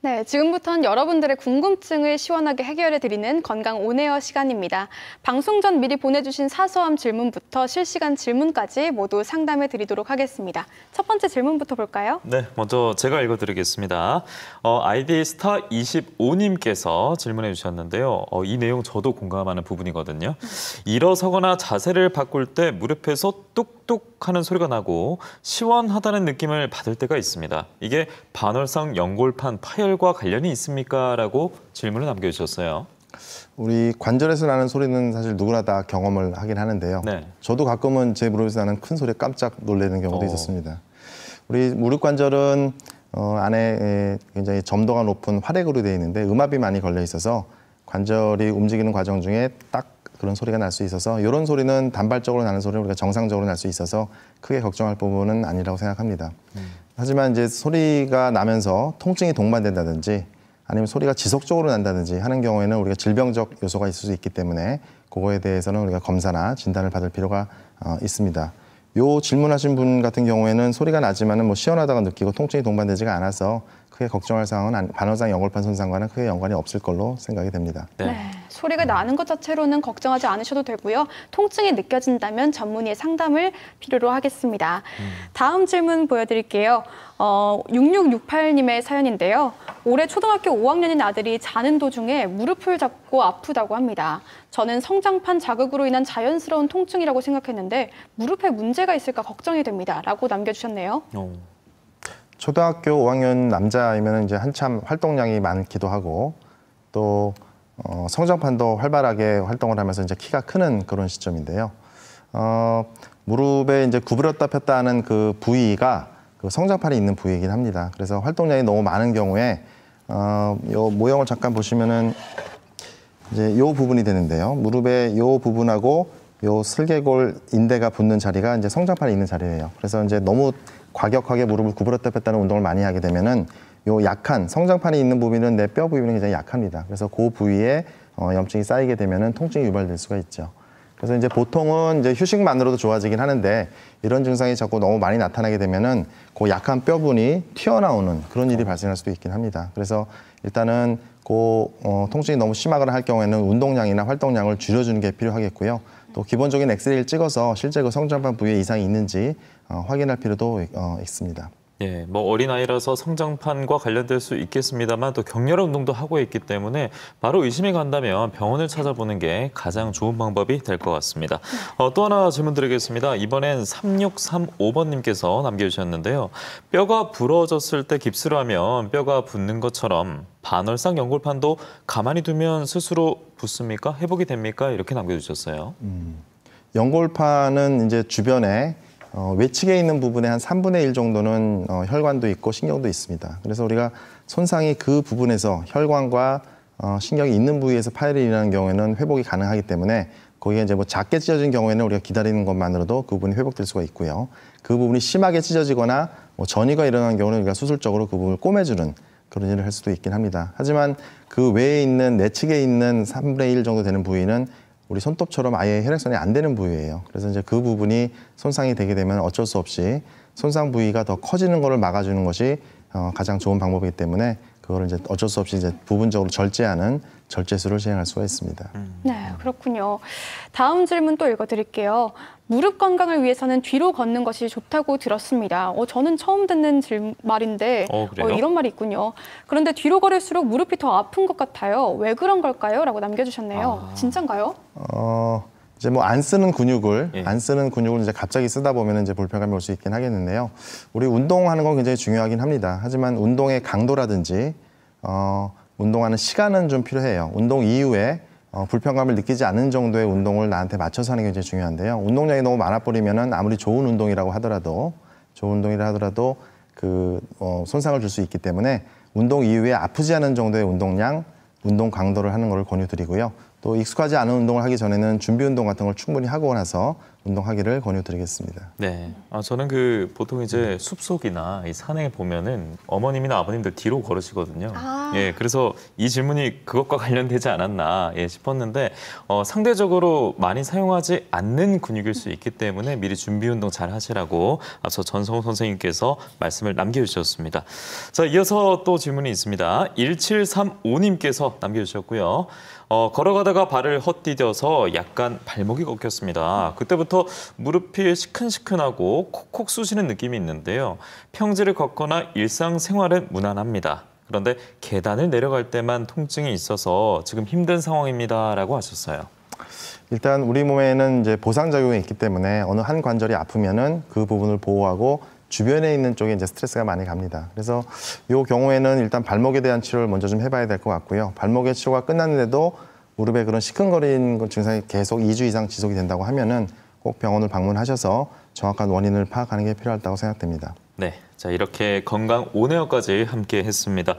네, 지금부터는 여러분들의 궁금증을 시원하게 해결해드리는 건강 온에어 시간입니다. 방송 전 미리 보내주신 사소함 질문부터 실시간 질문까지 모두 상담해드리도록 하겠습니다. 첫 번째 질문부터 볼까요? 네, 먼저 제가 읽어드리겠습니다. 아이디 스타25님께서 질문해 주셨는데요. 이 내용 저도 공감하는 부분이거든요. 일어서거나 자세를 바꿀 때 무릎에서 뚝뚝 하는 소리가 나고 시원하다는 느낌을 받을 때가 있습니다. 이게 반월상 연골판 파열과 관련이 있습니까? 라고 질문을 남겨주셨어요. 우리 관절에서 나는 소리는 사실 누구나 다 경험을 하긴 하는데요. 네. 저도 가끔은 제 무릎에서 나는 큰 소리에 깜짝 놀라는 경우도 있었습니다. 우리 무릎 관절은 안에 굉장히 점도가 높은 활액으로 되어 있는데 음압이 많이 걸려 있어서 관절이 움직이는 과정 중에 딱 그런 소리가 날 수 있어서 이런 소리는 단발적으로 나는 소리는 우리가 정상적으로 날 수 있어서 크게 걱정할 부분은 아니라고 생각합니다. 하지만 이제 소리가 나면서 통증이 동반된다든지 아니면 소리가 지속적으로 난다든지 하는 경우에는 우리가 질병적 요소가 있을 수 있기 때문에 그거에 대해서는 우리가 검사나 진단을 받을 필요가 있습니다. 요 질문하신 분 같은 경우에는 소리가 나지만은 뭐 시원하다고 느끼고 통증이 동반되지가 않아서 크게 걱정할 사항은 반월상 연골판 손상과는 크게 연관이 없을 걸로 생각이 됩니다. 네, 소리가 나는 것 자체로는 걱정하지 않으셔도 되고요. 통증이 느껴진다면 전문의의 상담을 필요로 하겠습니다. 다음 질문 보여드릴게요. 6668님의 사연인데요. 올해 초등학교 5학년인 아들이 자는 도중에 무릎을 잡고 아프다고 합니다. 저는 성장판 자극으로 인한 자연스러운 통증이라고 생각했는데 무릎에 문제가 있을까 걱정이 됩니다. 라고 남겨주셨네요. 초등학교 5학년 남자이면 이제 한참 활동량이 많기도 하고 또 성장판도 활발하게 활동을 하면서 이제 키가 크는 그런 시점인데요. 무릎에 이제 구부렸다 폈다 하는 그 부위가 그 성장판이 있는 부위이긴 합니다. 그래서 활동량이 너무 많은 경우에 요 모형을 잠깐 보시면은 이제 요 부분이 되는데요. 무릎의 요 부분하고 요 슬개골 인대가 붙는 자리가 이제 성장판이 있는 자리예요. 그래서 이제 너무 과격하게 무릎을 구부렸다 폈다는 운동을 많이 하게 되면은 요 약한 성장판이 있는 부위는 내 뼈 부위는 굉장히 약합니다. 그래서 그 부위에 염증이 쌓이게 되면은 통증이 유발될 수가 있죠. 그래서 이제 보통은 이제 휴식만으로도 좋아지긴 하는데 이런 증상이 자꾸 너무 많이 나타나게 되면은 그 약한 뼈분이 튀어나오는 그런 일이 발생할 수도 있긴 합니다. 그래서 일단은 그 통증이 너무 심하거나 할 경우에는 운동량이나 활동량을 줄여주는 게 필요하겠고요. 또 기본적인 엑스레이를 찍어서 실제 그 성장판 부위에 이상이 있는지 확인할 필요도 있습니다. 예, 뭐 어린아이라서 성장판과 관련될 수 있겠습니다만 또 격렬한 운동도 하고 있기 때문에 바로 의심이 간다면 병원을 찾아보는 게 가장 좋은 방법이 될 것 같습니다. 또 하나 질문 드리겠습니다. 이번엔 3635번님께서 남겨주셨는데요. 뼈가 부러졌을 때 깁스를 하면 뼈가 붓는 것처럼 반월상 연골판도 가만히 두면 스스로 붓습니까? 회복이 됩니까? 이렇게 남겨주셨어요. 연골판은 이제 주변에 외측에 있는 부분의 한 3분의 1 정도는 혈관도 있고 신경도 있습니다. 그래서 우리가 손상이 그 부분에서 혈관과 신경이 있는 부위에서 파열이 일어나는 경우에는 회복이 가능하기 때문에 거기에 이제 뭐 작게 찢어진 경우에는 우리가 기다리는 것만으로도 그 부분이 회복될 수가 있고요. 그 부분이 심하게 찢어지거나 뭐 전이가 일어나는 경우는 우리가 수술적으로 그 부분을 꼬매주는 그런 일을 할 수도 있긴 합니다. 하지만 그 외에 있는 내측에 있는 3분의 1 정도 되는 부위는 우리 손톱처럼 아예 혈액순환이 안 되는 부위예요. 그래서 이제 그 부분이 손상이 되게 되면 어쩔 수 없이 손상 부위가 더 커지는 것을 막아주는 것이 가장 좋은 방법이기 때문에 그거를 이제 어쩔 수 없이 이제 부분적으로 절제하는 절제술을 시행할 수가 있습니다. 네, 그렇군요. 다음 질문 또 읽어드릴게요. 무릎 건강을 위해서는 뒤로 걷는 것이 좋다고 들었습니다. 저는 처음 듣는 말인데 이런 말이 있군요. 그런데 뒤로 걸을수록 무릎이 더 아픈 것 같아요. 왜 그런 걸까요? 라고 남겨주셨네요. 진짠가요? 이제 뭐 안 쓰는 근육을 이제 갑자기 쓰다 보면 이제 불편감이 올 수 있긴 하겠는데요. 우리 운동하는 건 굉장히 중요하긴 합니다. 하지만 운동의 강도라든지 운동하는 시간은 좀 필요해요. 운동 이후에 불편감을 느끼지 않는 정도의 운동을 나한테 맞춰서 하는 게 굉장히 중요한데요. 운동량이 너무 많아버리면은 아무리 좋은 운동이라 하더라도 그 손상을 줄 수 있기 때문에 운동 이후에 아프지 않은 정도의 운동량, 운동 강도를 하는 것을 권유드리고요. 또 익숙하지 않은 운동을 하기 전에는 준비 운동 같은 걸 충분히 하고 나서 운동하기를 권유드리겠습니다. 네, 저는 보통 이제 숲속이나 이 산에 보면은 어머님이나 아버님들 뒤로 걸으시거든요. 예, 그래서 이 질문이 그것과 관련되지 않았나 싶었는데 상대적으로 많이 사용하지 않는 근육일 수 있기 때문에 미리 준비 운동 잘 하시라고 앞서 전성우 선생님께서 말씀을 남겨주셨습니다. 자, 이어서 또 질문이 있습니다. 1735님께서 남겨주셨고요. 걸어가다가 발을 헛디뎌서 약간 발목이 꺾였습니다. 그때부터 무릎이 시큰시큰하고 콕콕 쑤시는 느낌이 있는데요. 평지를 걷거나 일상생활은 무난합니다. 그런데 계단을 내려갈 때만 통증이 있어서 지금 힘든 상황입니다라고 하셨어요. 일단 우리 몸에는 이제 보상작용이 있기 때문에 어느 한 관절이 아프면은 그 부분을 보호하고 주변에 있는 쪽에 이제 스트레스가 많이 갑니다. 그래서 이 경우에는 일단 발목에 대한 치료를 먼저 좀 해봐야 될 것 같고요. 발목의 치료가 끝났는데도 무릎에 그런 시큰거리는 증상이 계속 2주 이상 지속이 된다고 하면은 꼭 병원을 방문하셔서 정확한 원인을 파악하는 게 필요하다고 생각됩니다. 네, 자 이렇게 건강 온에어까지 함께 했습니다.